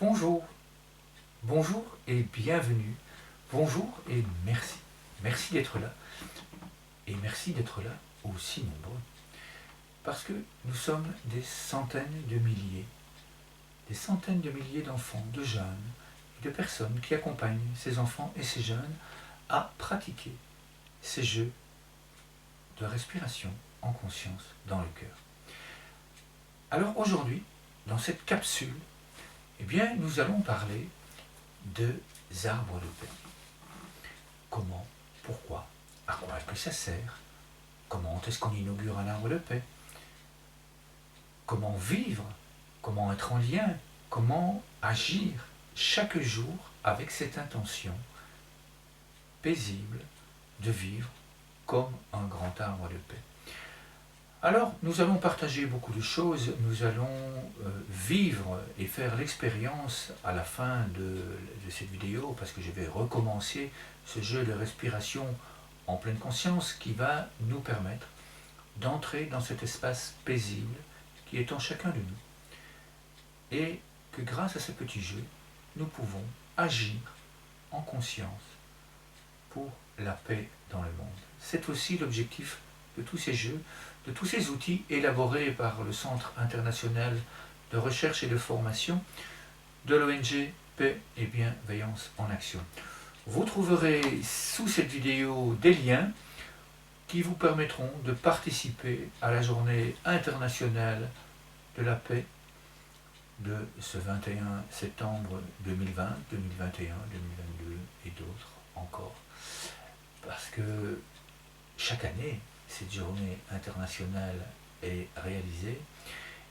Bonjour, bonjour et bienvenue. Bonjour et merci. Merci d'être là. Et merci d'être là aussi nombreux. Parce que nous sommes des centaines de milliers d'enfants, de jeunes et de personnes qui accompagnent ces enfants et ces jeunes à pratiquer ces jeux de respiration en conscience dans le cœur. Alors aujourd'hui, dans cette capsule, eh bien, nous allons parler de arbres de paix. Comment, pourquoi, à quoi est-ce que ça sert, comment est-ce qu'on inaugure un arbre de paix, comment vivre, comment être en lien, comment agir chaque jour avec cette intention paisible de vivre comme un grand arbre de paix. Alors, nous allons partager beaucoup de choses, nous allons vivre et faire l'expérience à la fin de cette vidéo, parce que je vais recommencer ce jeu de respiration en pleine conscience qui va nous permettre d'entrer dans cet espace paisible qui est en chacun de nous. Et que grâce à ce petit jeu, nous pouvons agir en conscience pour la paix dans le monde. C'est aussi l'objectif de tous ces jeux, de tous ces outils élaborés par le Centre international de recherche et de formation de l'ONG Paix et Bienveillance en Action. Vous trouverez sous cette vidéo des liens qui vous permettront de participer à la journée internationale de la paix de ce 21 septembre 2020, 2021, 2022 et d'autres encore. Parce que chaque année, cette journée internationale est réalisée.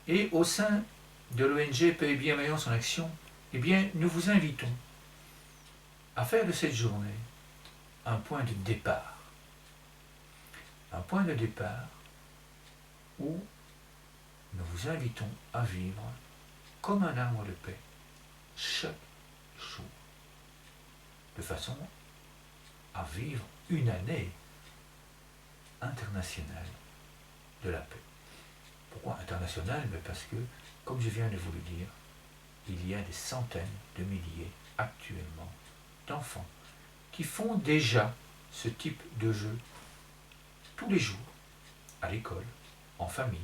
Et au sein de l'ONG Paix et Bienveillance en Action, eh bien, nous vous invitons à faire de cette journée un point de départ. Un point de départ où nous vous invitons à vivre comme un arbre de paix chaque jour, de façon à vivre une année internationale de la paix. Pourquoi internationale? Parce que, comme je viens de vous le dire, il y a des centaines de milliers actuellement d'enfants qui font déjà ce type de jeu tous les jours, à l'école, en famille,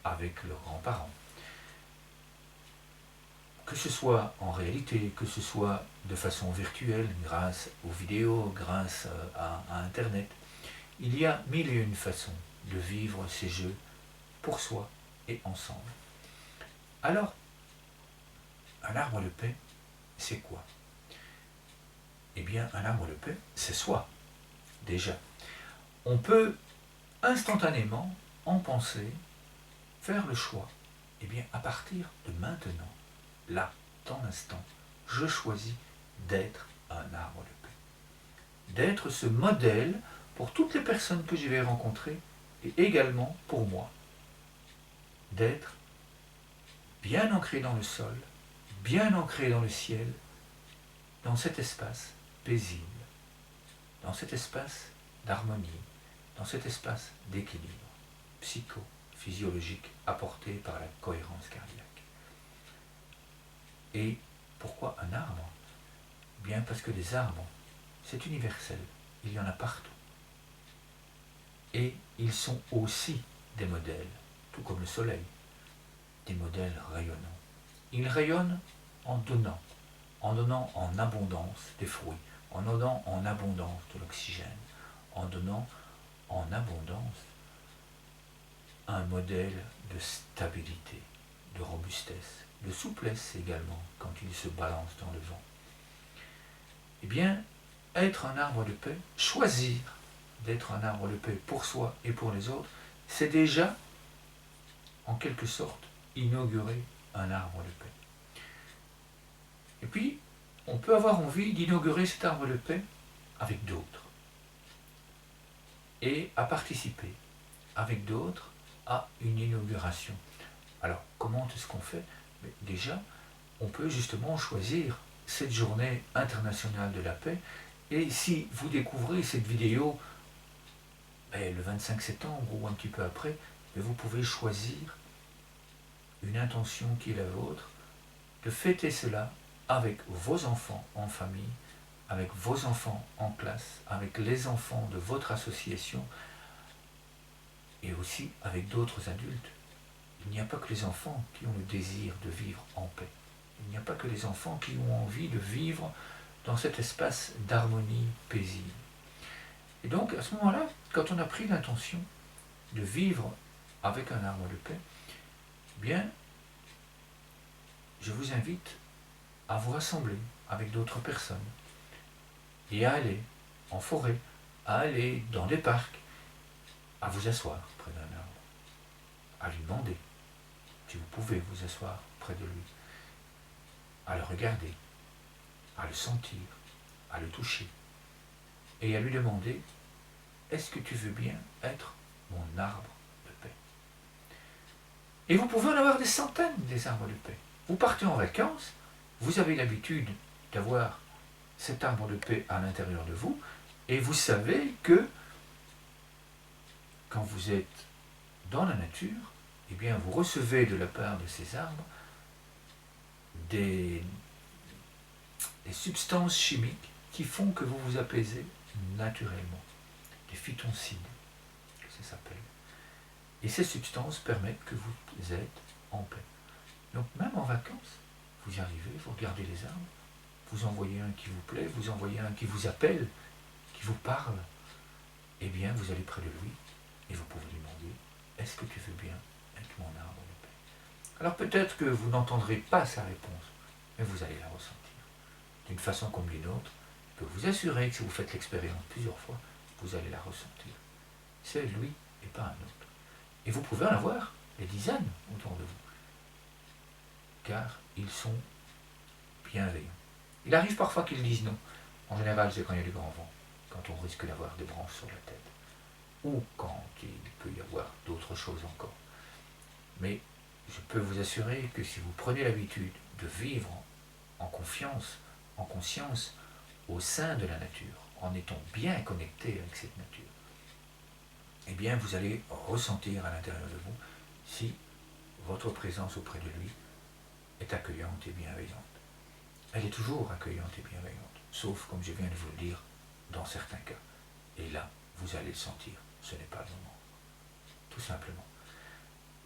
avec leurs grands-parents. Que ce soit en réalité, que ce soit de façon virtuelle, grâce aux vidéos, grâce à Internet, il y a mille et une façons de vivre ces jeux pour soi et ensemble. Alors, un arbre de paix, c'est quoi? Eh bien, un arbre de paix, c'est soi, déjà. On peut instantanément en penser, faire le choix. Eh bien, à partir de maintenant, là, dans l'instant, je choisis d'être un arbre de paix. D'être ce modèle pour toutes les personnes que je vais rencontrer et également pour moi. D'être bien ancré dans le sol, bien ancré dans le ciel, dans cet espace paisible, dans cet espace d'harmonie, dans cet espace d'équilibre psychophysiologique apporté par la cohérence cardiaque. Et pourquoi un arbre? Bien parce que les arbres, c'est universel, il y en a partout. Et ils sont aussi des modèles, tout comme le soleil, des modèles rayonnants. Ils rayonnent en donnant en abondance des fruits, en donnant en abondance de l'oxygène, en donnant en abondance un modèle de stabilité, de robustesse, de souplesse également quand il se balance dans le vent. Eh bien, être un arbre de paix, choisir d'être un arbre de paix pour soi et pour les autres, c'est déjà, en quelque sorte, inaugurer un arbre de paix. Et puis, on peut avoir envie d'inaugurer cet arbre de paix avec d'autres et à participer avec d'autres à une inauguration. Alors, comment est-ce qu'on fait? Déjà, on peut justement choisir cette journée internationale de la paix. Et si vous découvrez cette vidéo le 25 septembre ou un petit peu après, vous pouvez choisir une intention qui est la vôtre, de fêter cela avec vos enfants en famille, avec vos enfants en classe, avec les enfants de votre association et aussi avec d'autres adultes. Il n'y a pas que les enfants qui ont le désir de vivre en paix. Il n'y a pas que les enfants qui ont envie de vivre dans cet espace d'harmonie paisible. Et donc, à ce moment-là, quand on a pris l'intention de vivre avec un arbre de paix, eh bien, je vous invite à vous rassembler avec d'autres personnes et à aller en forêt, à aller dans des parcs, à vous asseoir près d'un arbre, à lui demander si vous pouvez vous asseoir près de lui, à le regarder, à le sentir, à le toucher, et à lui demander « Est-ce que tu veux bien être mon arbre de paix ?» Et vous pouvez en avoir des centaines des arbres de paix. Vous partez en vacances, vous avez l'habitude d'avoir cet arbre de paix à l'intérieur de vous, et vous savez que quand vous êtes dans la nature, eh bien vous recevez de la part de ces arbres des substances chimiques qui font que vous vous apaisez naturellement, des phytoncides, que ça s'appelle. Et ces substances permettent que vous êtes en paix. Donc même en vacances, vous arrivez, vous regardez les arbres, vous en voyez un qui vous plaît, vous en voyez un qui vous appelle, qui vous parle, eh bien vous allez près de lui et vous pouvez lui demander « Est-ce que tu veux bien être mon arbre de paix ?» Alors peut-être que vous n'entendrez pas sa réponse, mais vous allez la ressentir. D'une façon comme d'une autre, je peux vous assurer que si vous faites l'expérience plusieurs fois, vous allez la ressentir. C'est lui et pas un autre. Et vous pouvez en avoir des dizaines autour de vous, car ils sont bienveillants. Il arrive parfois qu'ils disent non. En général, c'est quand il y a du grand vent, quand on risque d'avoir des branches sur la tête, ou quand il peut y avoir d'autres choses encore. Mais je peux vous assurer que si vous prenez l'habitude de vivre en confiance, en conscience, au sein de la nature, en étant bien connecté avec cette nature, eh bien vous allez ressentir à l'intérieur de vous si votre présence auprès de lui est accueillante et bienveillante. Elle est toujours accueillante et bienveillante, sauf, comme je viens de vous le dire, dans certains cas. Et là, vous allez le sentir, ce n'est pas le moment. Tout simplement.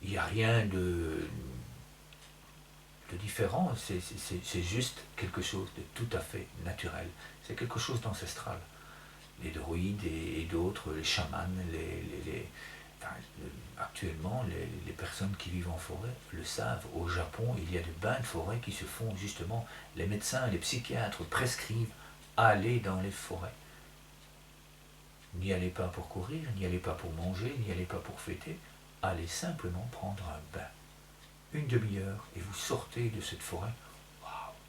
Il n'y a rien de différent, c'est juste quelque chose de tout à fait naturel. C'est quelque chose d'ancestral. Les druides et d'autres, les chamans, actuellement, les personnes qui vivent en forêt le savent. Au Japon, il y a des bains de forêt qui se font justement. Les médecins, les psychiatres prescrivent aller dans les forêts. N'y allez pas pour courir, n'y allez pas pour manger, n'y allez pas pour fêter. Allez simplement prendre un bain. Une demi-heure et vous sortez de cette forêt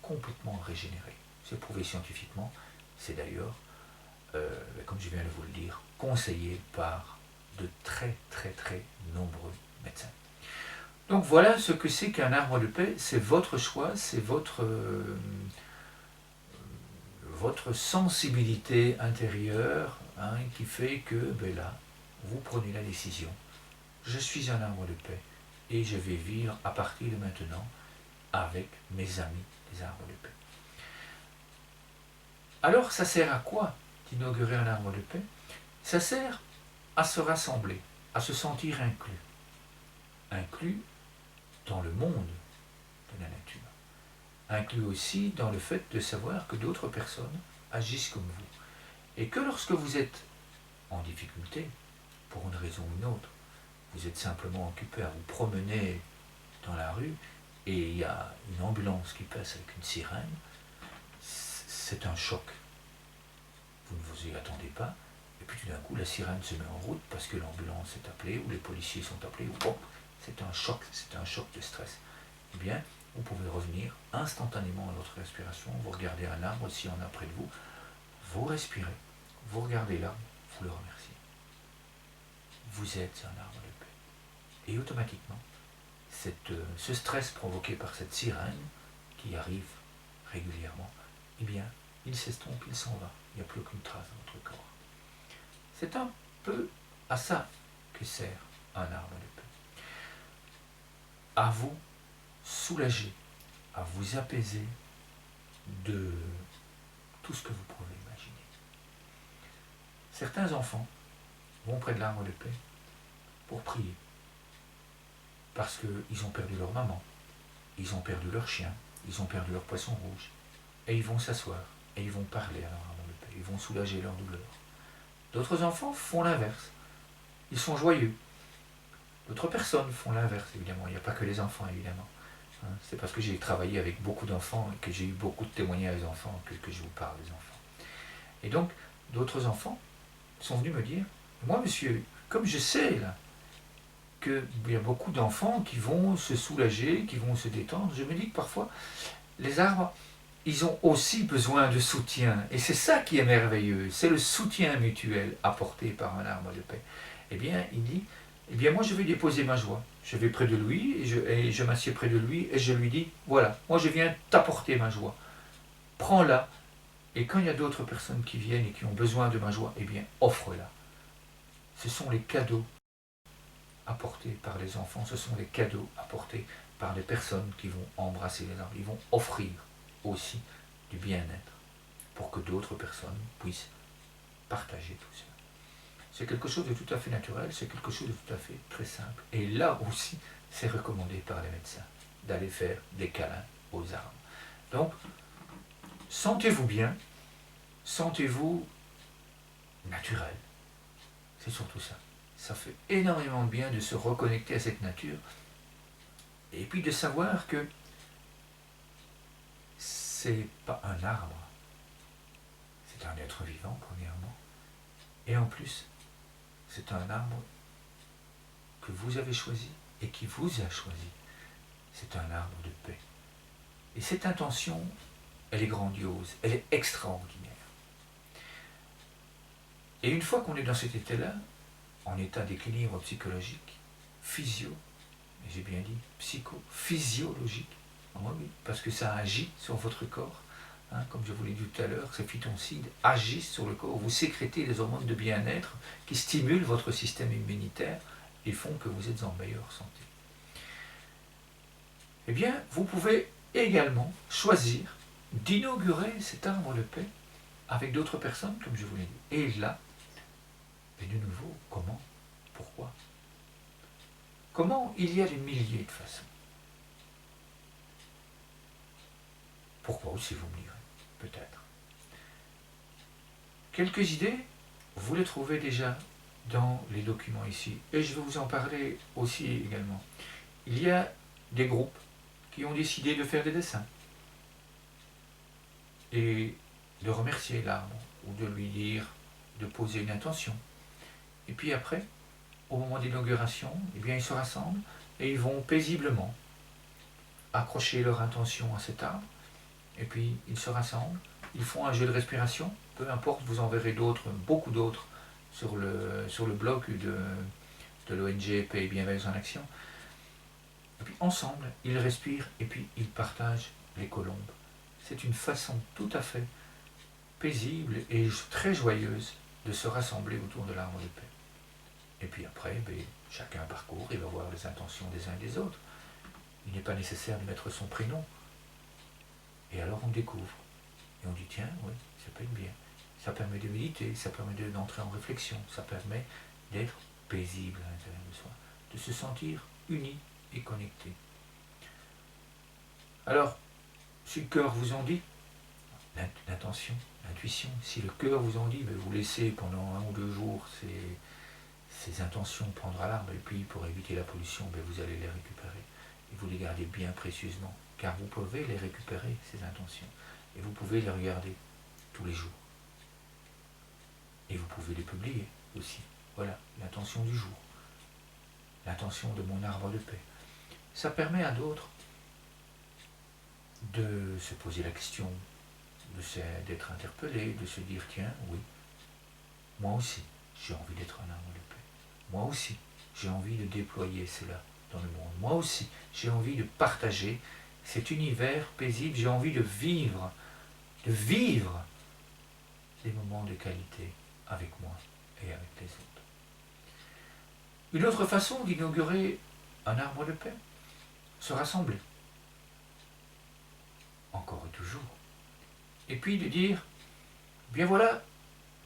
complètement régénéré. C'est prouvé scientifiquement. C'est d'ailleurs, comme je viens de vous le dire, conseillé par de très nombreux médecins. Donc voilà ce que c'est qu'un arbre de paix. C'est votre choix, c'est votre sensibilité intérieure qui fait que là, vous prenez la décision. Je suis un arbre de paix et je vais vivre à partir de maintenant avec mes amis les arbres de paix. Alors ça sert à quoi d'inaugurer un arbre de paix? Ça sert à se rassembler, à se sentir inclus. Inclus dans le monde de la nature. Inclus aussi dans le fait de savoir que d'autres personnes agissent comme vous. Et que lorsque vous êtes en difficulté, pour une raison ou une autre, vous êtes simplement occupé à vous promener dans la rue et il y a une ambulance qui passe avec une sirène, c'est un choc. Vous ne vous y attendez pas, et puis tout d'un coup la sirène se met en route parce que l'ambulance est appelée ou les policiers sont appelés, ou bon, c'est un choc de stress. Eh bien, vous pouvez revenir instantanément à votre respiration, vous regardez un arbre si on a près de vous, vous respirez, vous regardez l'arbre, vous le remerciez. Vous êtes un arbre de paix. Et automatiquement, ce stress provoqué par cette sirène qui arrive régulièrement, eh bien, il s'estompe, il s'en va. Il n'y a plus aucune trace dans votre corps. C'est un peu à ça que sert un arbre de paix. À vous soulager à vous apaiser de tout ce que vous pouvez imaginer. Certains enfants vont près de l'arbre de paix pour prier, parce qu'ils ont perdu leur maman, ils ont perdu leur chien, ils ont perdu leur poisson rouge, et ils vont s'asseoir, et ils vont parler à leur arbre de paix, ils vont soulager leur douleur. D'autres enfants font l'inverse, ils sont joyeux. D'autres personnes font l'inverse, évidemment, il n'y a pas que les enfants, évidemment. C'est parce que j'ai travaillé avec beaucoup d'enfants et que j'ai eu beaucoup de témoignages d'enfants que je vous parle des enfants. Et donc, d'autres enfants sont venus me dire, moi monsieur, comme je sais là, qu'il y a beaucoup d'enfants qui vont se soulager, qui vont se détendre, je me dis que parfois, les arbres, ils ont aussi besoin de soutien. Et c'est ça qui est merveilleux, c'est le soutien mutuel apporté par un arbre de paix. Eh bien, il dit, eh bien moi je vais déposer ma joie. Je vais près de lui, et je m'assieds près de lui, et je lui dis, voilà, moi je viens t'apporter ma joie. Prends-la, et quand il y a d'autres personnes qui viennent et qui ont besoin de ma joie, eh bien offre-la. Ce sont les cadeaux apportés par les enfants, ce sont les cadeaux apportés par les personnes qui vont embrasser les arbres. Ils vont offrir aussi du bien-être pour que d'autres personnes puissent partager tout ça. C'est quelque chose de tout à fait naturel, c'est quelque chose de tout à fait très simple. Et là aussi, c'est recommandé par les médecins d'aller faire des câlins aux arbres. Donc, sentez-vous bien, sentez-vous naturel. C'est surtout ça. Ça fait énormément de bien de se reconnecter à cette nature et puis de savoir que c'est pas un arbre, c'est un être vivant premièrement, et en plus c'est un arbre que vous avez choisi et qui vous a choisi. C'est un arbre de paix. Et cette intention, elle est grandiose, elle est extraordinaire. Et une fois qu'on est dans cet état-là, en état d'équilibre psychologique, physio, et j'ai bien dit psychophysiologique, oui, parce que ça agit sur votre corps, comme je vous l'ai dit tout à l'heure, ces phytoncides agissent sur le corps, vous sécrétez des hormones de bien-être qui stimulent votre système immunitaire et font que vous êtes en meilleure santé. Eh bien, vous pouvez également choisir d'inaugurer cet arbre de paix avec d'autres personnes, comme je vous l'ai dit. Et là, et de nouveau, comment? Pourquoi? Comment? Il y a des milliers de façons. Pourquoi aussi, vous me direz, peut-être. Quelques idées, vous les trouvez déjà dans les documents ici. Et je vais vous en parler aussi également. Il y a des groupes qui ont décidé de faire des dessins et de remercier l'arbre ou de lui dire de poser une intention. Et puis après, au moment de l'inauguration, eh bien, ils se rassemblent et ils vont paisiblement accrocher leur intention à cet arbre. Et puis ils se rassemblent, ils font un jeu de respiration, peu importe, vous en verrez d'autres, beaucoup d'autres, sur le blog de l'ONG Paix et Bienveillance en Action. Et puis ensemble, ils respirent et puis ils partagent les colombes. C'est une façon tout à fait paisible et très joyeuse de se rassembler autour de l'arbre de paix. Et puis après, chacun parcourt et va voir les intentions des uns et des autres. Il n'est pas nécessaire de mettre son prénom. Et alors on découvre. Et on dit, tiens, oui, ça peut être bien. Ça permet de méditer, ça permet d'entrer en réflexion, ça permet d'être paisible à l'intérieur de soi, de se sentir uni et connecté. Alors, si le cœur vous en dit, l'intention, l'intuition, si le cœur vous en dit, vous laissez pendant 1 ou 2 jours ces intentions prendre à l'arbre, et puis pour éviter la pollution, vous allez les récupérer. Et vous les gardez bien précieusement, car vous pouvez les récupérer, ces intentions. Et vous pouvez les regarder tous les jours. Et vous pouvez les publier aussi. Voilà, l'intention du jour. L'intention de mon arbre de paix. Ça permet à d'autres de se poser la question, d'être interpellé, de se dire, tiens, oui, moi aussi, j'ai envie d'être un arbre de paix. Moi aussi, j'ai envie de déployer cela dans le monde. Moi aussi, j'ai envie de partager cet univers paisible. J'ai envie de vivre des moments de qualité avec moi et avec les autres. Une autre façon d'inaugurer un arbre de paix, se rassembler. toujours. Et puis de dire, bien voilà,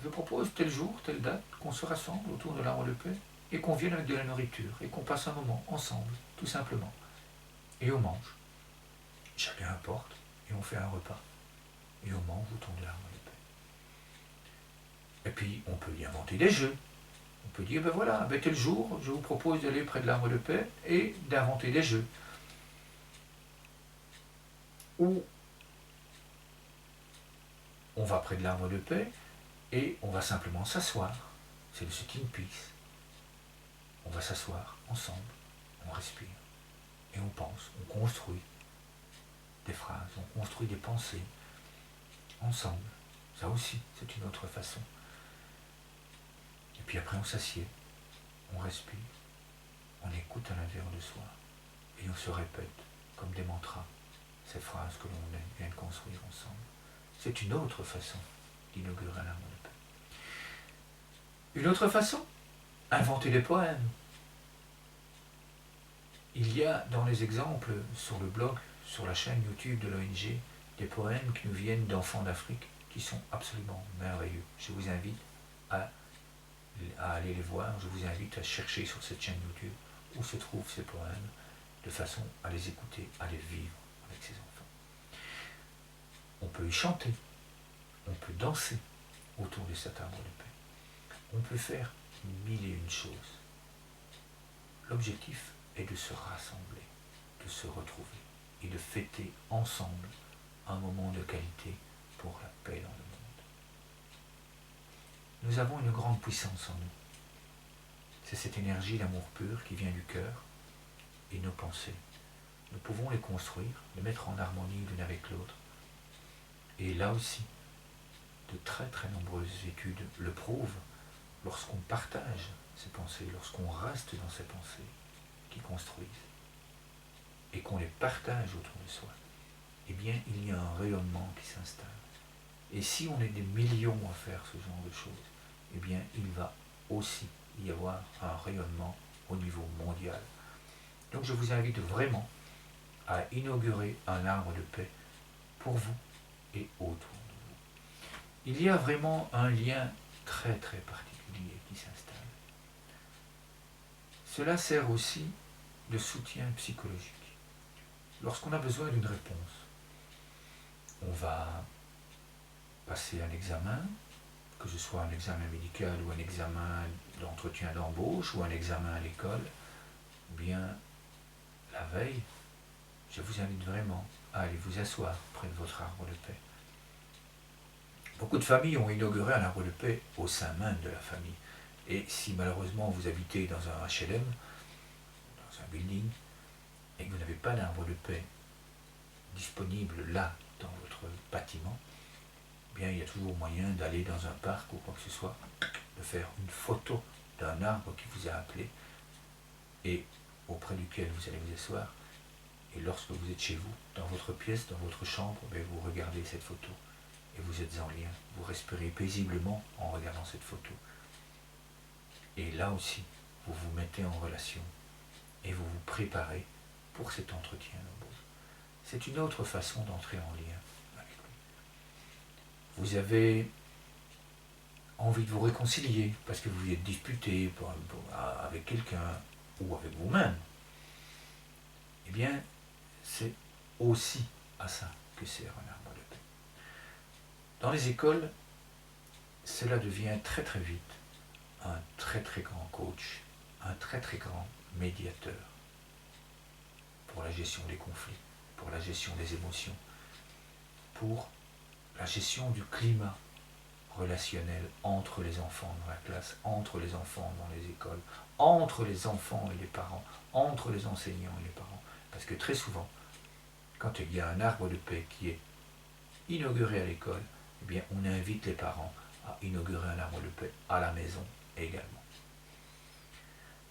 je propose tel jour, telle date, qu'on se rassemble autour de l'arbre de paix et qu'on vienne avec de la nourriture et qu'on passe un moment ensemble, tout simplement. Et on mange, chacun apporte, et on fait un repas. Et on mange autour de l'arbre de paix. Et puis on peut y inventer des jeux. On peut dire, ben voilà, ben tel jour, je vous propose d'aller près de l'arbre de paix et d'inventer des jeux. Ou on va près de l'arbre de paix et on va simplement s'asseoir. C'est le sitting peace. On va s'asseoir ensemble, on respire et on pense, on construit des phrases, on construit des pensées ensemble. Ça aussi, c'est une autre façon. Et puis après, on s'assied, on respire, on écoute à l'intérieur de soi et on se répète comme des mantras ces phrases que l'on vient de construire ensemble. C'est une autre façon d'inaugurer un arbre de paix. Une autre façon, inventer des poèmes. Il y a dans les exemples sur le blog, sur la chaîne YouTube de l'ONG, des poèmes qui nous viennent d'enfants d'Afrique qui sont absolument merveilleux. Je vous invite à aller les voir, je vous invite à chercher sur cette chaîne YouTube où se trouvent ces poèmes, de façon à les écouter, à les vivre avec ses enfants. On peut y chanter, on peut danser autour de cet arbre de paix. On peut faire mille et une choses. L'objectif est de se rassembler, de se retrouver et de fêter ensemble un moment de qualité pour la paix dans le monde. Nous avons une grande puissance en nous. C'est cette énergie d'amour pur qui vient du cœur et nos pensées. Nous pouvons les construire, les mettre en harmonie l'une avec l'autre. Et là aussi, de très très nombreuses études le prouvent, lorsqu'on partage ces pensées, lorsqu'on reste dans ces pensées qui construisent, et qu'on les partage autour de soi, eh bien il y a un rayonnement qui s'installe. Et si on est des millions à faire ce genre de choses, eh bien il va aussi y avoir un rayonnement au niveau mondial. Donc je vous invite vraiment à inaugurer un arbre de paix pour vous et autour de vous. Il y a vraiment un lien très très particulier qui s'installe. Cela sert aussi de soutien psychologique. Lorsqu'on a besoin d'une réponse, on va passer un examen, que ce soit un examen médical ou un examen d'entretien d'embauche ou un examen à l'école, bien la veille, je vous invite vraiment à aller vous asseoir près de votre arbre de paix. Beaucoup de familles ont inauguré un arbre de paix au sein même de la famille. Et si malheureusement vous habitez dans un HLM, dans un building, et que vous n'avez pas d'arbre de paix disponible là, dans votre bâtiment, eh bien il y a toujours moyen d'aller dans un parc ou quoi que ce soit, de faire une photo d'un arbre qui vous a appelé et auprès duquel vous allez vous asseoir. Et lorsque vous êtes chez vous, dans votre pièce, dans votre chambre, vous regardez cette photo et vous êtes en lien. Vous respirez paisiblement en regardant cette photo. Et là aussi, vous vous mettez en relation et vous vous préparez pour cet entretien d'embauche. C'est une autre façon d'entrer en lien avec lui. Vous avez envie de vous réconcilier parce que vous êtes disputé avec quelqu'un ou avec vous-même. Eh bien, c'est aussi à ça que sert un arbre de paix. Dans les écoles, cela devient très très vite un très très grand coach, un très très grand médiateur pour la gestion des conflits, pour la gestion des émotions, pour la gestion du climat relationnel entre les enfants dans la classe, entre les enfants dans les écoles, entre les enfants et les parents, entre les enseignants et les parents. Parce que très souvent, quand il y a un arbre de paix qui est inauguré à l'école, eh bien on invite les parents à inaugurer un arbre de paix à la maison également.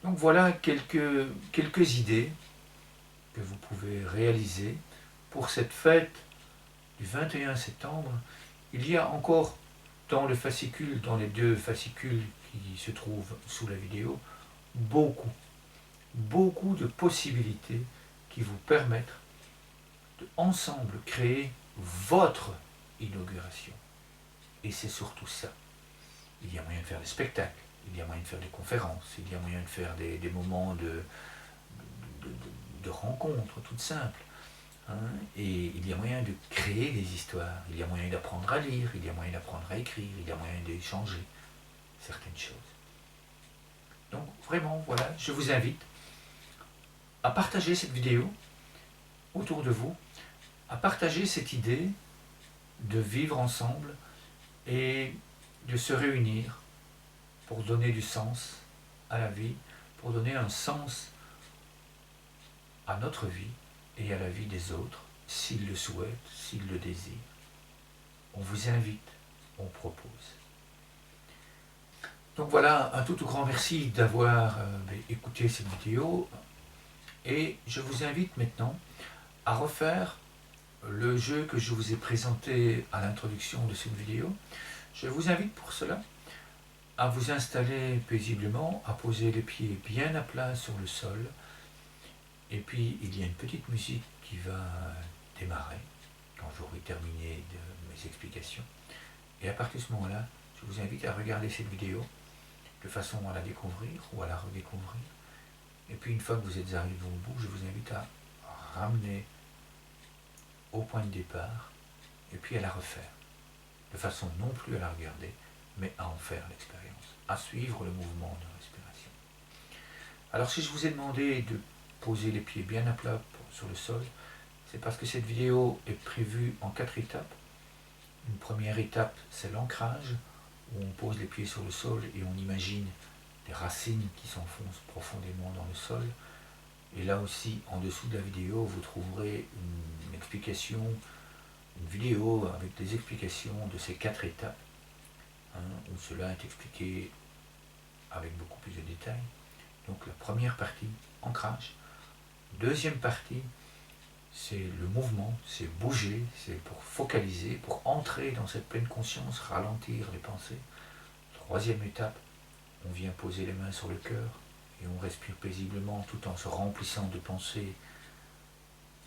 Donc voilà quelques idées que vous pouvez réaliser pour cette fête du 21 septembre. Il y a encore dans le fascicule, dans les 2 fascicules qui se trouvent sous la vidéo, beaucoup de possibilités qui vous permettent de ensemble créer votre inauguration. Et c'est surtout ça. Il y a moyen de faire des spectacles, il y a moyen de faire des conférences, il y a moyen de faire des moments de rencontres toutes simples. Hein, et il y a moyen de créer des histoires, il y a moyen d'apprendre à lire, il y a moyen d'apprendre à écrire, il y a moyen d'échanger certaines choses. Donc vraiment, voilà, je vous invite à partager cette vidéo autour de vous, à partager cette idée de vivre ensemble et de se réunir pour donner du sens à la vie, pour donner un sens à notre vie et à la vie des autres, s'ils le souhaitent, s'ils le désirent. On vous invite, on propose. Donc voilà, un tout grand merci d'avoir écouté cette vidéo et je vous invite maintenant à refaire le jeu que je vous ai présenté à l'introduction de cette vidéo. Je vous invite pour cela à vous installer paisiblement, à poser les pieds bien à plat sur le sol. Et puis il y a une petite musique qui va démarrer quand j'aurai terminé de mes explications. Et à partir de ce moment-là, je vous invite à regarder cette vidéo de façon à la découvrir ou à la redécouvrir. Et puis une fois que vous êtes arrivé au bout, je vous invite à ramener au point de départ et puis à la refaire. De façon non plus à la regarder, mais à en faire l'expérience, à suivre le mouvement de respiration. Alors si je vous ai demandé de poser les pieds bien à plat sur le sol, c'est parce que cette vidéo est prévue en 4 étapes. Une première étape, c'est l'ancrage, où on pose les pieds sur le sol et on imagine des racines qui s'enfoncent profondément dans le sol. Et là aussi, en dessous de la vidéo, vous trouverez une explication, une vidéo avec des explications de ces 4 étapes, hein, où cela est expliqué avec beaucoup plus de détails. Donc la première partie, ancrage. Deuxième partie, c'est le mouvement, c'est bouger, c'est pour focaliser, pour entrer dans cette pleine conscience, ralentir les pensées. Troisième étape, on vient poser les mains sur le cœur et on respire paisiblement tout en se remplissant de pensées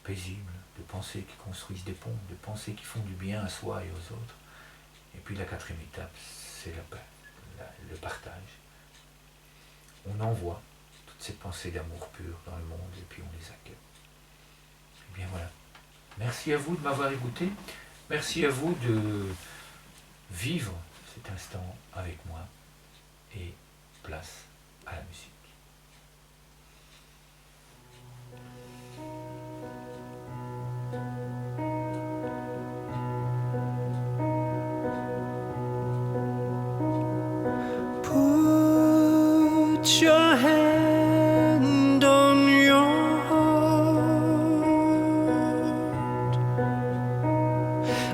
paisibles, de pensées qui construisent des ponts, de pensées qui font du bien à soi et aux autres. Et puis la quatrième étape, c'est le partage. On envoie toutes ces pensées d'amour pur dans le monde et puis on les accueille. Et bien voilà. Merci à vous de m'avoir écouté. Merci à vous de vivre cet instant avec moi. Et place à la musique. Put your hand on your heart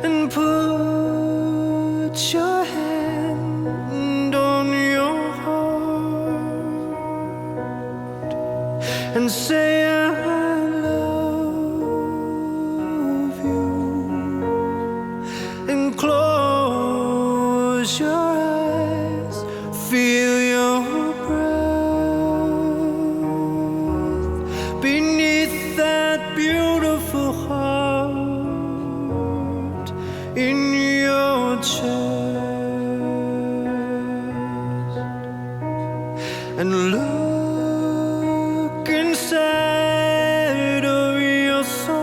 and put your hand on your heart and say I love you and close your eyes, feel your breath beneath that beautiful heart in your chest and look inside of your soul.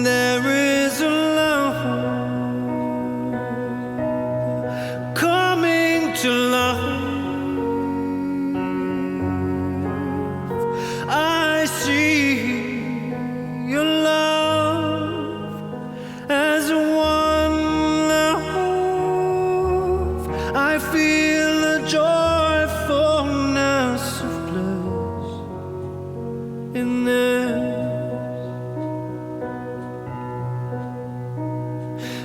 There is a love coming to life. I see your love as one love. I feel the joyfulness of bliss in this.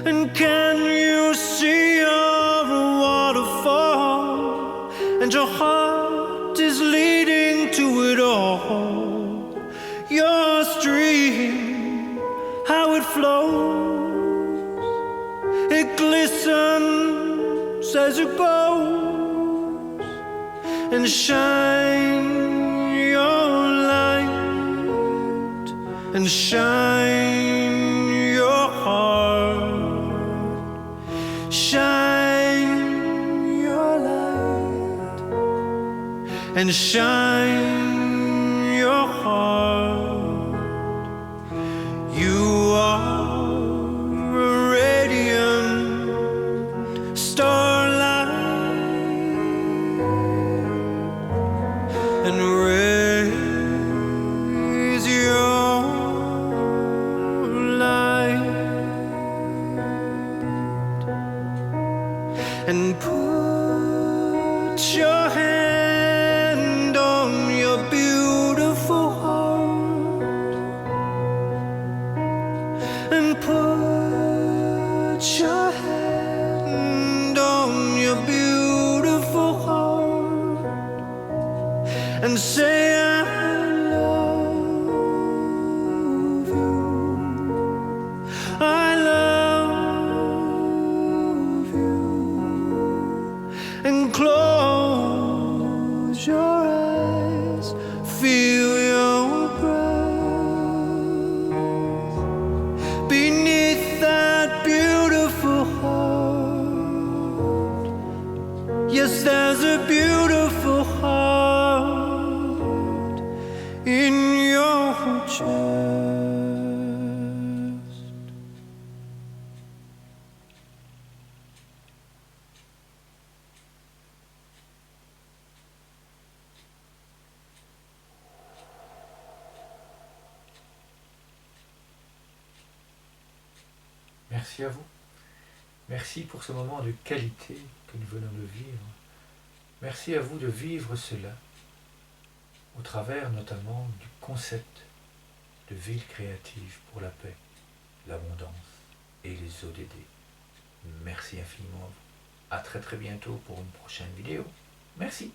And can you see your waterfall? And your heart is leading to it all. Your stream, how it flows, it glistens as it goes. And shine your light and shine your heart, shine your light, and shine your heart. You are a radiant starlight, and raise your light and put your hand on your beautiful heart and put your hand on your beautiful heart and say I love you, I love you, and close your eyes, feel your breath beneath that beautiful heart. Yes, there's a beautiful heart in your chest. Merci à vous. Merci pour ce moment de qualité que nous venons de vivre. Merci à vous de vivre cela au travers notamment du concept de ville créative pour la paix, l'abondance et les ODD. Merci infiniment à vous. À très bientôt pour une prochaine vidéo. Merci.